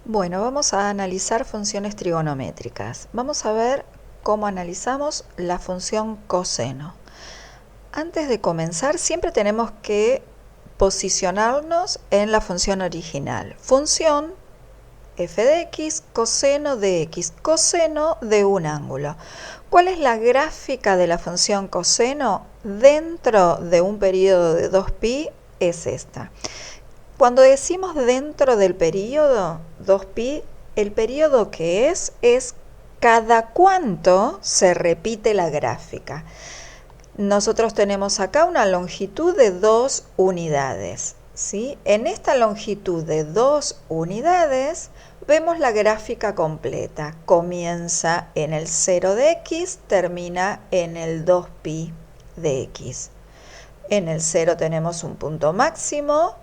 Bueno, vamos a analizar funciones trigonométricas. Vamos a ver cómo analizamos la función coseno. Antes de comenzar, siempre tenemos que posicionarnos en la función original. Función f de x, coseno de x, coseno de un ángulo. ¿Cuál es la gráfica de la función coseno dentro de un periodo de 2pi? Es esta. Cuando decimos dentro del periodo 2pi, el periodo que es cada cuánto se repite la gráfica. Nosotros tenemos acá una longitud de 2 unidades, ¿sí? En esta longitud de 2 unidades vemos la gráfica completa. Comienza en el 0 de x, termina en el 2pi de x. En el 0 tenemos un punto máximo,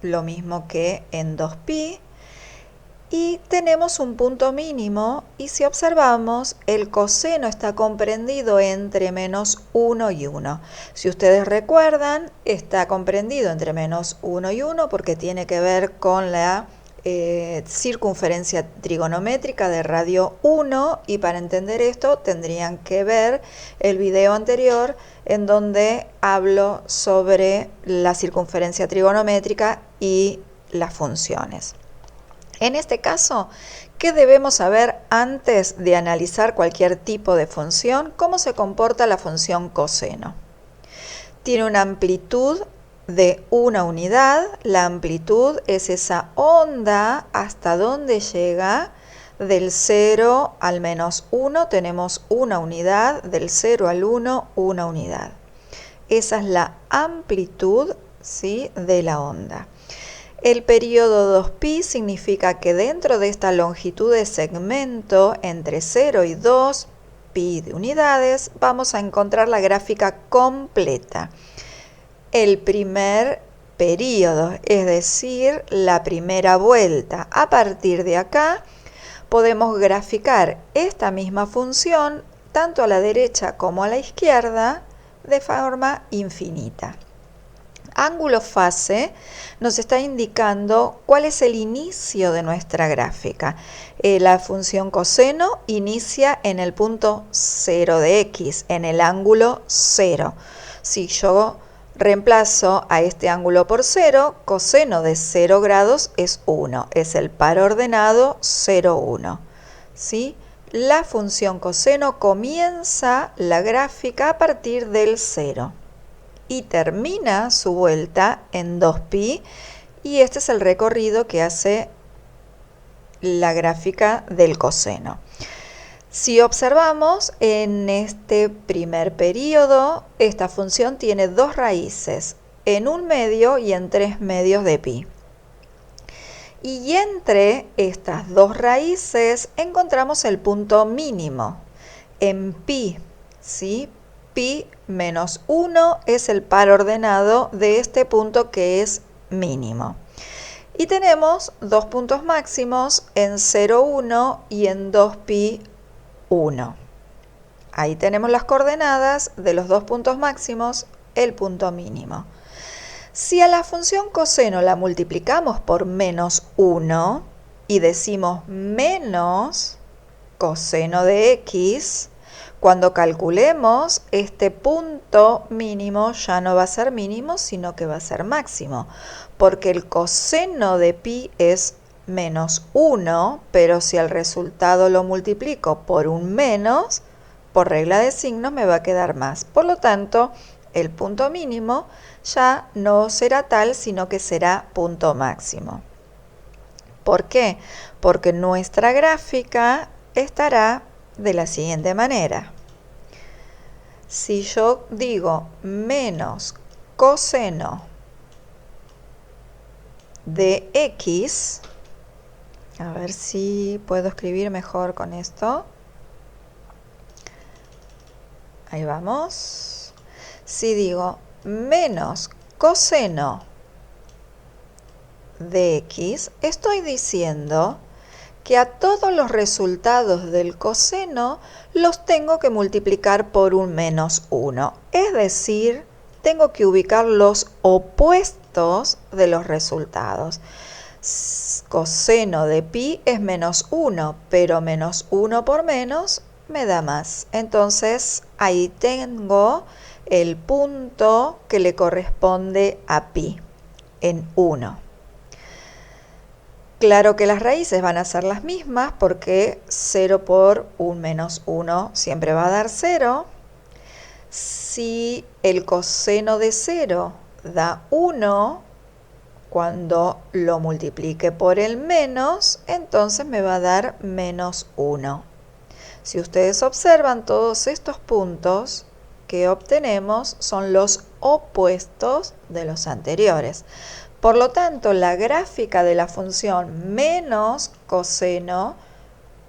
lo mismo que en 2pi, y tenemos un punto mínimo, y si observamos, el coseno está comprendido entre menos 1 y 1. Si ustedes recuerdan, está comprendido entre menos 1 y 1 porque tiene que ver con la circunferencia trigonométrica de radio 1, y para entender esto tendrían que ver el video anterior en donde hablo sobre la circunferencia trigonométrica y las funciones. En este caso, ¿qué debemos saber antes de analizar cualquier tipo de función? ¿Cómo se comporta la función coseno? Tiene una amplitud de una unidad. La amplitud es esa onda hasta donde llega. Del 0 al menos 1 tenemos una unidad, del 0 al 1 una unidad. Esa es la amplitud, ¿sí?, de la onda. El periodo 2pi significa que dentro de esta longitud de segmento entre 0 y 2 pi de unidades vamos a encontrar la gráfica completa. El primer periodo, es decir, la primera vuelta. A partir de acá podemos graficar esta misma función tanto a la derecha como a la izquierda de forma infinita. Ángulo fase nos está indicando cuál es el inicio de nuestra gráfica. La función coseno inicia en el punto 0 de x, en el ángulo 0. Si yo reemplazo a este ángulo por 0, coseno de 0 grados es 1, es el par ordenado 0, 1. ¿Sí? La función coseno comienza la gráfica a partir del 0. Y termina su vuelta en 2pi, y este es el recorrido que hace la gráfica del coseno. Si observamos, en este primer periodo, esta función tiene dos raíces, en 1 medio y en 3 medios de pi. Y entre estas dos raíces encontramos el punto mínimo, en pi, ¿sí? Pi menos 1 es el par ordenado de este punto que es mínimo. Y tenemos dos puntos máximos en 0, 1 y en 2pi 1. Ahí tenemos las coordenadas de los dos puntos máximos, el punto mínimo. Si a la función coseno la multiplicamos por menos 1 y decimos menos coseno de x, cuando calculemos este punto mínimo ya no va a ser mínimo, sino que va a ser máximo, porque el coseno de pi es menos 1, pero si el resultado lo multiplico por un menos, por regla de signos me va a quedar más. Por lo tanto, el punto mínimo ya no será tal, sino que será punto máximo. ¿Por qué? Porque nuestra gráfica estará de la siguiente manera. Si yo digo menos coseno de x, a ver si puedo escribir mejor con esto. Ahí vamos. Si digo menos coseno de x, estoy diciendo que a todos los resultados del coseno los tengo que multiplicar por un menos 1. Es decir, tengo que ubicar los opuestos de los resultados. Coseno de pi es menos 1, pero menos 1 por menos me da más. Entonces ahí tengo el punto que le corresponde a pi en 1. Claro que las raíces van a ser las mismas porque 0 por un menos 1 siempre va a dar 0. Si el coseno de 0 da 1, cuando lo multiplique por el menos, entonces me va a dar menos 1. Si ustedes observan, todos estos puntos que obtenemos son los opuestos de los anteriores. Por lo tanto, la gráfica de la función menos coseno,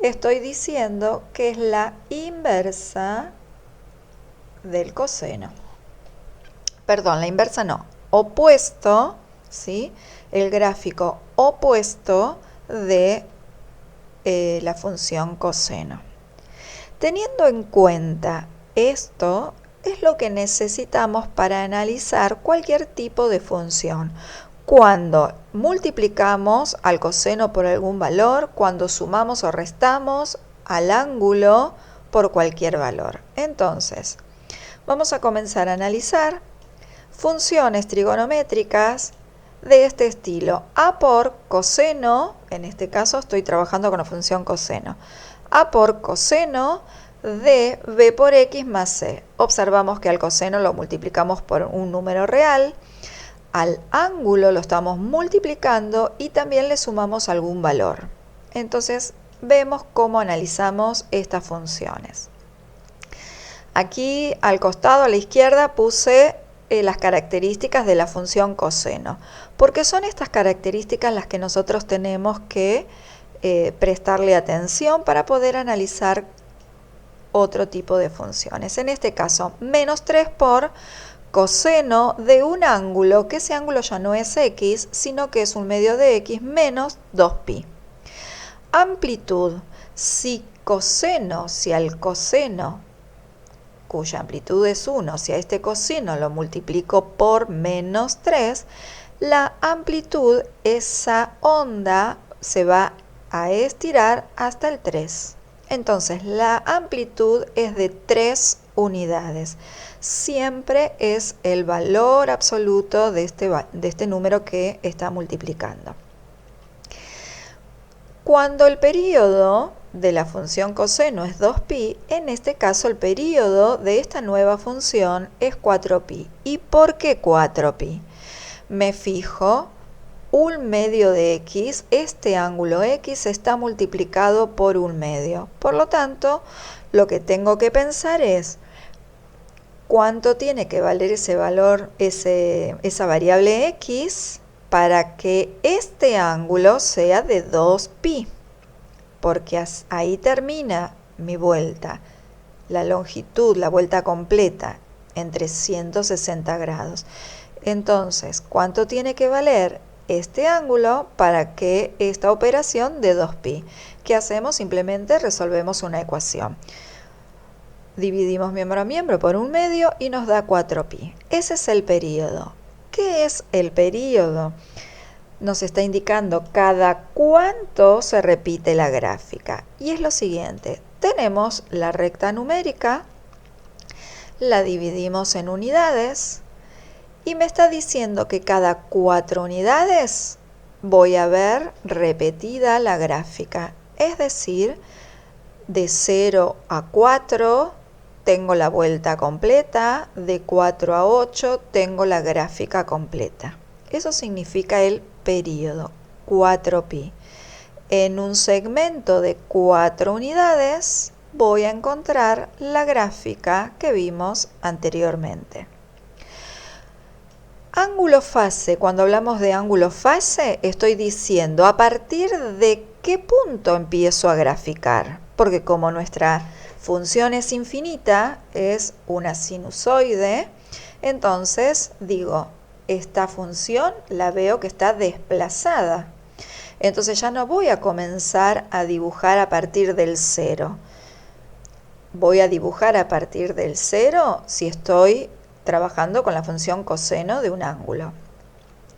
estoy diciendo que es la inversa del coseno. Perdón, la inversa no, opuesto, ¿sí? El gráfico opuesto de la función coseno. Teniendo en cuenta esto, es lo que necesitamos para analizar cualquier tipo de función. Cuando multiplicamos al coseno por algún valor, cuando sumamos o restamos al ángulo por cualquier valor. Entonces, vamos a comenzar a analizar funciones trigonométricas de este estilo. A por coseno, en este caso estoy trabajando con la función coseno. A por coseno de b por x más c. Observamos que al coseno lo multiplicamos por un número real, al ángulo lo estamos multiplicando y también le sumamos algún valor. Entonces vemos cómo analizamos estas funciones. Aquí al costado a la izquierda puse las características de la función coseno, porque son estas características las que nosotros tenemos que prestarle atención para poder analizar otro tipo de funciones. En este caso, menos 3 por coseno de un ángulo, que ese ángulo ya no es x, sino que es un medio de x menos 2pi. Amplitud, si al coseno, cuya amplitud es 1, si a este coseno lo multiplico por menos 3, la amplitud, esa onda, se va a estirar hasta el 3. Entonces, la amplitud es de 3 unidades. Siempre es el valor absoluto de este número que está multiplicando. Cuando el período de la función coseno es 2pi, en este caso el período de esta nueva función es 4pi. ¿Y por qué 4pi? Me fijo, un medio de x, este ángulo x está multiplicado por un medio. Por lo tanto, lo que tengo que pensar es cuánto tiene que valer ese valor, esa variable x, para que este ángulo sea de 2pi, porque ahí termina mi vuelta, la longitud, la vuelta completa, en 360 grados. Entonces, ¿cuánto tiene que valer este ángulo para que esta operación de 2pi? ¿Qué hacemos? Simplemente resolvemos una ecuación. Dividimos miembro a miembro por un medio y nos da 4pi. Ese es el período. ¿Qué es el período? Nos está indicando cada cuánto se repite la gráfica. Y es lo siguiente. Tenemos la recta numérica, la dividimos en unidades y me está diciendo que cada 4 unidades voy a ver repetida la gráfica. Es decir, de 0 a 4 tengo la vuelta completa, de 4 a 8 tengo la gráfica completa. Eso significa el período, 4pi. En un segmento de 4 unidades voy a encontrar la gráfica que vimos anteriormente. Ángulo fase, cuando hablamos de ángulo fase, estoy diciendo a partir de qué punto empiezo a graficar, porque como nuestra función es infinita, es una sinusoide, entonces digo, esta función la veo que está desplazada. Entonces ya no voy a comenzar a dibujar a partir del 0. Voy a dibujar a partir del 0 si estoy trabajando con la función coseno de un ángulo.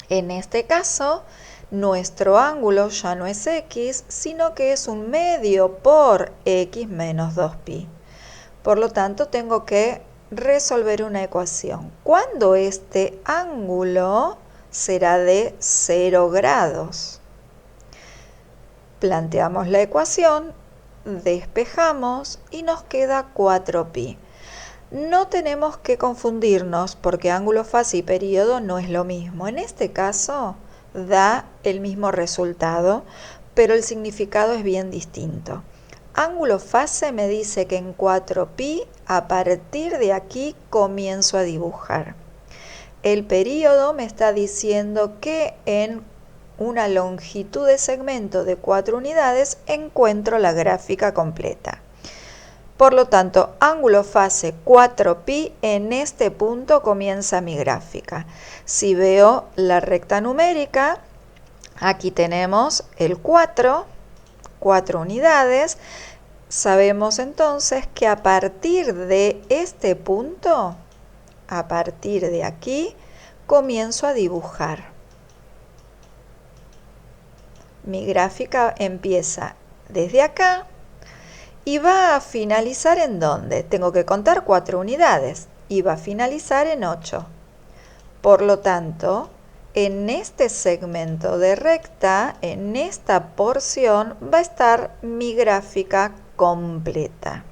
En este caso nuestro ángulo ya no es x, sino que es un medio por x menos 2pi. Por lo tanto, tengo que resolver una ecuación. ¿Cuándo este ángulo será de 0 grados? Planteamos la ecuación, despejamos y nos queda 4pi. No tenemos que confundirnos porque ángulo fase y período no es lo mismo. En este caso da el mismo resultado, pero el significado es bien distinto. Ángulo fase me dice que en 4pi a partir de aquí comienzo a dibujar. El período me está diciendo que en una longitud de segmento de 4 unidades encuentro la gráfica completa. Por lo tanto, ángulo fase 4pi, en este punto comienza mi gráfica. Si veo la recta numérica, aquí tenemos el 4 unidades. Sabemos entonces que a partir de este punto, a partir de aquí, comienzo a dibujar. Mi gráfica empieza desde acá y va a finalizar ¿en dónde? Tengo que contar 4 unidades y va a finalizar en 8. Por lo tanto, en este segmento de recta, en esta porción, va a estar mi gráfica completa.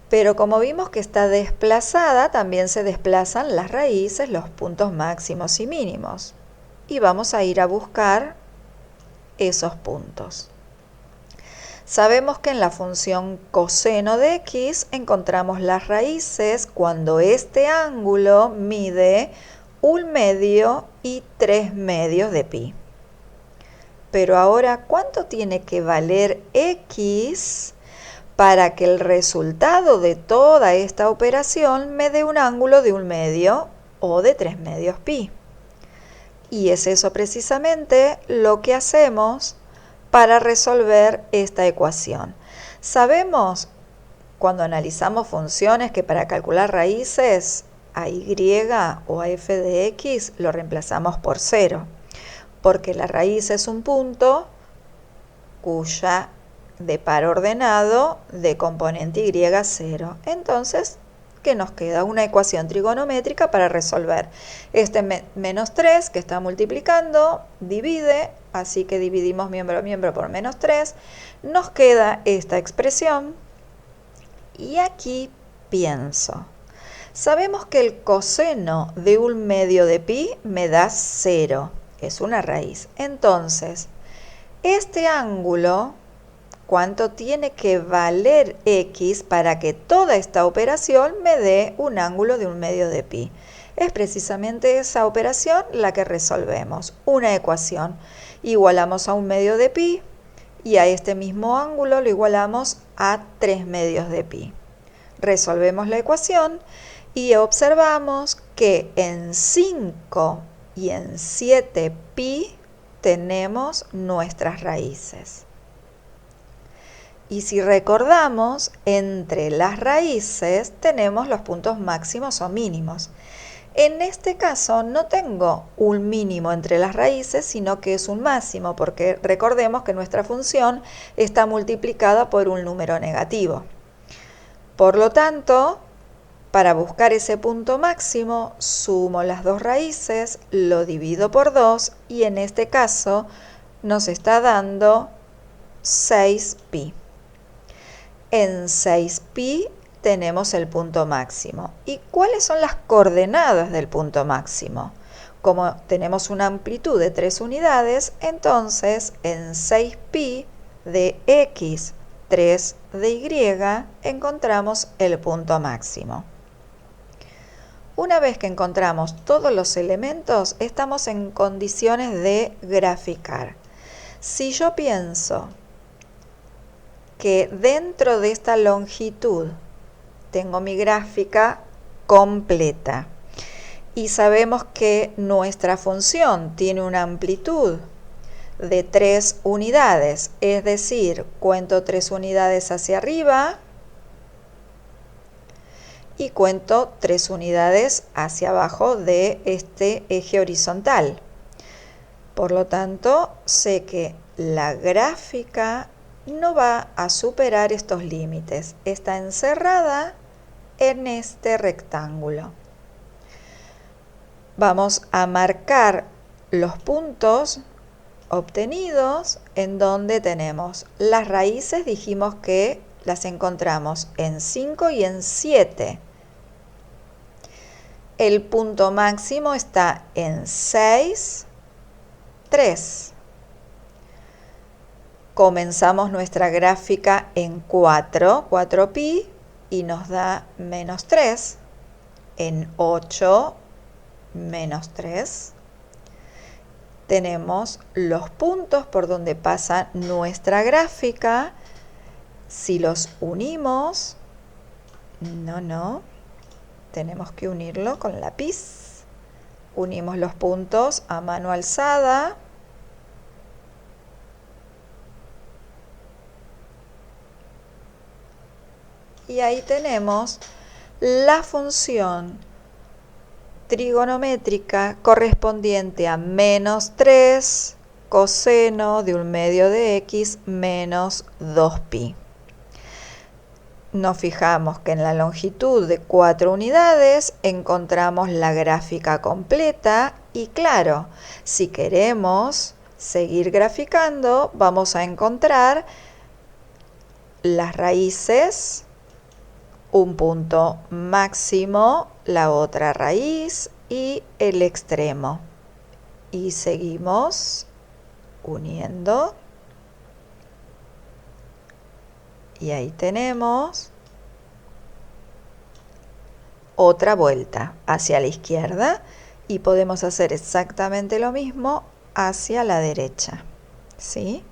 Pero como vimos que está desplazada, también se desplazan las raíces, los puntos máximos y mínimos. Y vamos a ir a buscar esos puntos. Sabemos que en la función coseno de x encontramos las raíces cuando este ángulo mide 1/2 y 3/2 de pi. Pero ahora, ¿cuánto tiene que valer x para que el resultado de toda esta operación me dé un ángulo de 1/2 o de 3/2 pi? Y es eso precisamente lo que hacemos para resolver esta ecuación. Sabemos, cuando analizamos funciones, que para calcular raíces a y o a f de x lo reemplazamos por 0, porque la raíz es un punto cuya de par ordenado de componente y 0. Entonces, ¿qué nos queda? Una ecuación trigonométrica para resolver. Este menos 3 que está multiplicando divide, así que dividimos miembro a miembro por menos 3. Nos queda esta expresión y aquí pienso. Sabemos que el coseno de 1/2 de pi me da 0, es una raíz. Entonces, este ángulo, ¿cuánto tiene que valer x para que toda esta operación me dé un ángulo de 1/2 de pi? Es precisamente esa operación la que resolvemos. Una ecuación. Igualamos a 1/2 de pi y a este mismo ángulo lo igualamos a 3/2 de pi. Resolvemos la ecuación y observamos que en 5 y en 7 pi tenemos nuestras raíces. Y si recordamos, entre las raíces tenemos los puntos máximos o mínimos. En este caso no tengo un mínimo entre las raíces, sino que es un máximo, porque recordemos que nuestra función está multiplicada por un número negativo. Por lo tanto, para buscar ese punto máximo, sumo las dos raíces, lo divido por 2 y en este caso nos está dando 6pi. En 6pi tenemos el punto máximo. ¿Y cuáles son las coordenadas del punto máximo? Como tenemos una amplitud de 3 unidades, entonces en 6pi de x 3 de y encontramos el punto máximo. Una vez que encontramos todos los elementos, estamos en condiciones de graficar. Si yo pienso que dentro de esta longitud tengo mi gráfica completa y sabemos que nuestra función tiene una amplitud de 3 unidades, es decir, cuento 3 unidades hacia arriba y cuento 3 unidades hacia abajo de este eje horizontal. Por lo tanto, sé que la gráfica no va a superar estos límites. Está encerrada en este rectángulo. Vamos a marcar los puntos obtenidos en donde tenemos las raíces. Dijimos que las encontramos en 5 y en 7. El punto máximo está en 6, 3. Comenzamos nuestra gráfica en 4pi, y nos da menos 3. En 8, menos 3. Tenemos los puntos por donde pasa nuestra gráfica. Si los unimos, tenemos que unirlo con lápiz. Unimos los puntos a mano alzada. Y ahí tenemos la función trigonométrica correspondiente a menos 3 coseno de 1/2 de x menos 2pi. Nos fijamos que en la longitud de 4 unidades encontramos la gráfica completa y claro, si queremos seguir graficando, vamos a encontrar las raíces, un punto máximo, la otra raíz y el extremo. Y seguimos uniendo. Y ahí tenemos otra vuelta hacia la izquierda y podemos hacer exactamente lo mismo hacia la derecha. ¿Sí?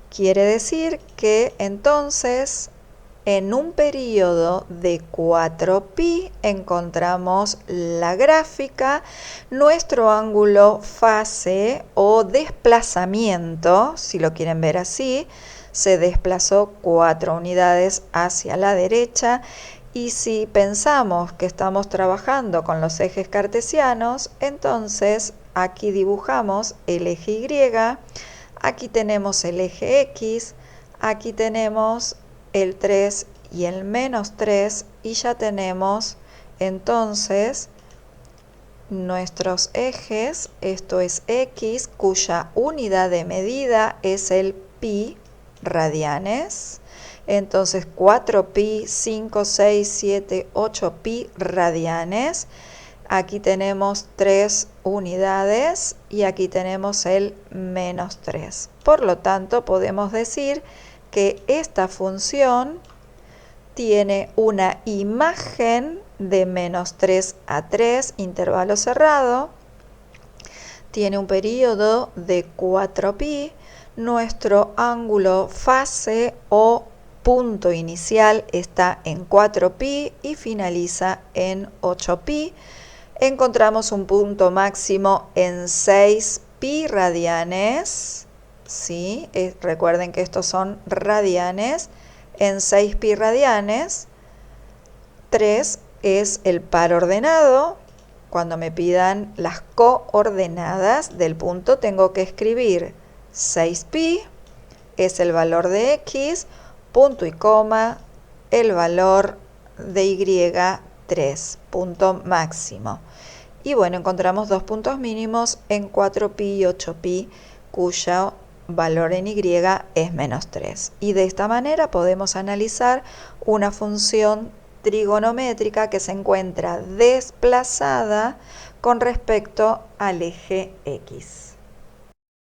Quiere decir que entonces en un periodo de 4pi encontramos la gráfica, nuestro ángulo fase o desplazamiento, si lo quieren ver así, se desplazó 4 unidades hacia la derecha. Y si pensamos que estamos trabajando con los ejes cartesianos, entonces aquí dibujamos el eje Y, aquí tenemos el eje X, aquí tenemos el 3 y el menos 3 y ya tenemos entonces nuestros ejes. Esto es X, cuya unidad de medida es el pi radianes. Entonces 4pi, 5, 6, 7, 8pi radianes. Aquí tenemos 3 unidades y aquí tenemos el menos 3. Por lo tanto, podemos decir que esta función tiene una imagen de menos 3 a 3, intervalo cerrado, tiene un periodo de 4pi, nuestro ángulo fase o punto inicial está en 4pi y finaliza en 8pi. Encontramos un punto máximo en 6pi radianes. ¿Sí? Recuerden que estos son radianes. En 6pi radianes, 3 es el par ordenado. Cuando me pidan las coordenadas del punto, tengo que escribir 6pi, es el valor de x, punto y coma, el valor de y, 3, punto máximo. Y bueno, encontramos dos puntos mínimos en 4pi y 8pi, cuyo valor en y es menos 3. Y de esta manera podemos analizar una función trigonométrica que se encuentra desplazada con respecto al eje X.